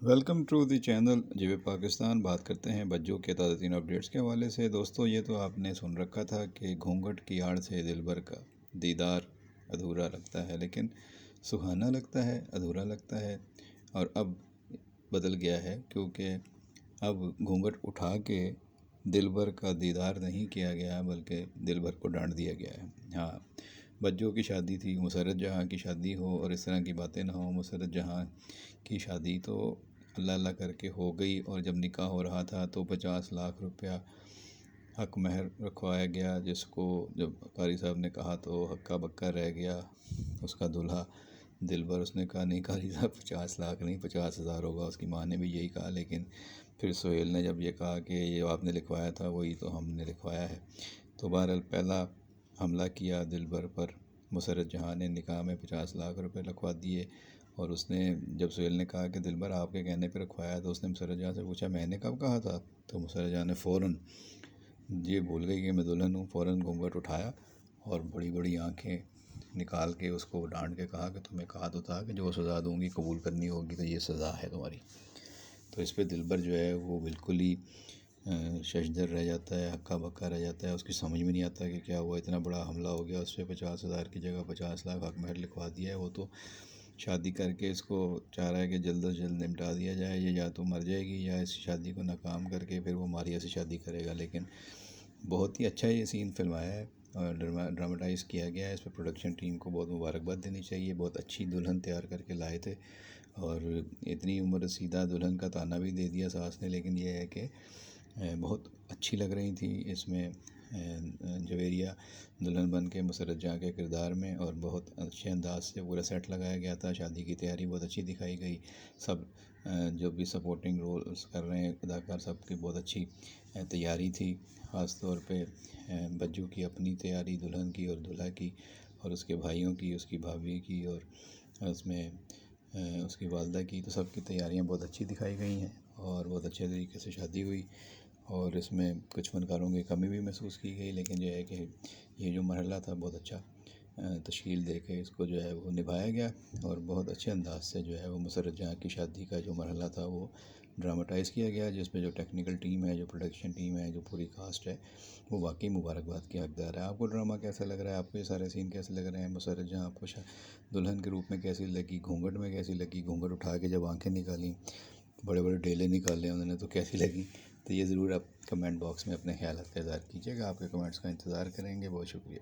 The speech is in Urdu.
Welcome to the channel Geo Pakistan. بات کرتے ہیں بجوں کے تازہ ترین اپڈیٹس کے حوالے سے۔ دوستو، یہ تو آپ نے سن رکھا تھا کہ گھونگھٹ کی آڑ سے دلبر کا دیدار ادھورا لگتا ہے، لیکن سہانا لگتا ہے، ادھورا لگتا ہے۔ اور اب بدل گیا ہے، کیونکہ اب گھونگھٹ اٹھا کے دلبر کا دیدار نہیں کیا گیا، بلکہ دلبر کو ڈانٹ دیا گیا ہے۔ ہاں، بجوں کی شادی تھی، مسرت جہاں کی شادی ہو اور اس طرح کی باتیں نہ ہوں۔ مسرت جہاں کی شادی تو اللہ اللہ کر کے ہو گئی، اور جب نکاح ہو رہا تھا تو 50 لاکھ روپیہ حق مہر رکھوایا گیا، جس کو جب قاری صاحب نے کہا تو ہکا بکا رہ گیا اس کا دلہا دلبر۔ اس نے کہا نہیں قاری صاحب، 50 لاکھ نہیں، 50,000 ہوگا۔ اس کی ماں نے بھی یہی کہا، لیکن پھر سہیل نے جب یہ کہا کہ یہ آپ نے لکھوایا تھا وہی تو ہم نے لکھوایا ہے، تو بہرحال پہلا حملہ کیا دلبر پر مسرت جہاں نے۔ نکاح میں 50 لاکھ روپے لکھوا دیے، اور اس نے جب سہیل نے کہا کہ دلبر آپ کے کہنے پہ رکھوایا، تو اس نے مسرت جہاں سے پوچھا میں نے کب کہا تھا؟ تو مسرت جہاں نے فوراً یہ بھول گئی کہ میں دلہن ہوں، فوراً گھونگھٹ اٹھایا اور بڑی بڑی آنکھیں نکال کے اس کو ڈانٹ کے کہا کہ تمہیں کہا تو تھا کہ جو سزا دوں گی قبول کرنی ہوگی، تو یہ سزا ہے تمہاری۔ تو اس پہ دلبر جو ہے وہ بالکل ہی ششدر رہ جاتا ہے، ہکا بکا رہ جاتا ہے۔ اس کی سمجھ میں نہیں آتا کہ کیا ہوا، اتنا بڑا حملہ ہو گیا، اس پہ 50,000 کی جگہ 50 لاکھ حق مہر لکھوا دیا ہے۔ وہ تو شادی کر کے اس کو چاہ رہا ہے کہ جلد از جلد نمٹا دیا جائے، یہ یا تو مر جائے گی یا اس شادی کو ناکام کر کے پھر وہ ماریہ سے شادی کرے گا۔ لیکن بہت ہی اچھا یہ سین فلمایا ہے اور ڈراماٹائز کیا گیا ہے۔ اس پہ پروڈکشن ٹیم کو بہت مبارکباد دینی چاہیے، بہت اچھی دلہن تیار کر کے لائے تھے، اور اتنی عمر رسیدہ دلہن کا تانا بھی دے دیا ساس نے، لیکن یہ ہے کہ بہت اچھی لگ رہی تھی اس میں جویریہ دلہن بن کے مسرت جہاں کے کردار میں، اور بہت اچھے انداز سے پورا سیٹ لگایا گیا تھا۔ شادی کی تیاری بہت اچھی دکھائی گئی، سب جو بھی سپورٹنگ رولز کر رہے ہیں اداکار، سب کی بہت اچھی تیاری تھی۔ خاص طور پہ بجو کی اپنی تیاری، دلہن کی اور دلہا کی، اور اس کے بھائیوں کی، اس کی بھابھی کی، اور اس میں اس کی والدہ کی، تو سب کی تیاریاں بہت اچھی دکھائی گئی ہیں، اور بہت اچھے طریقے سے شادی ہوئی۔ اور اس میں کچھ فنکاروں کی کمی بھی محسوس کی گئی، لیکن یہ ہے کہ یہ جو مرحلہ تھا بہت اچھا تشکیل دے کے اس کو جو ہے وہ نبھایا گیا، اور بہت اچھے انداز سے جو ہے وہ مسرت جہاں کی شادی کا جو مرحلہ تھا وہ ڈراماٹائز کیا گیا، جس میں جو ٹیکنیکل ٹیم ہے، جو پروڈکشن ٹیم ہے، جو پوری کاسٹ ہے، وہ واقعی مبارکباد کی حقدار ہے۔ آپ کو ڈرامہ کیسا لگ رہا ہے؟ آپ کو یہ سارے سین کیسے لگ رہے ہیں؟ مسرت جہاں آپ کو دلہن کے روپ میں کیسی لگی؟ گھونگھٹ میں کیسی لگی؟ گھونگھٹ اٹھا کے جب آنکھیں نکالیں، بڑے بڑے ڈیلے نکالے انہوں نے، تو کیسی لگی؟ تو یہ ضرور آپ کمنٹ باکس میں اپنے خیالات کا اظہار کیجیے گا۔ آپ کے کمنٹس کا انتظار کریں گے۔ بہت شکریہ۔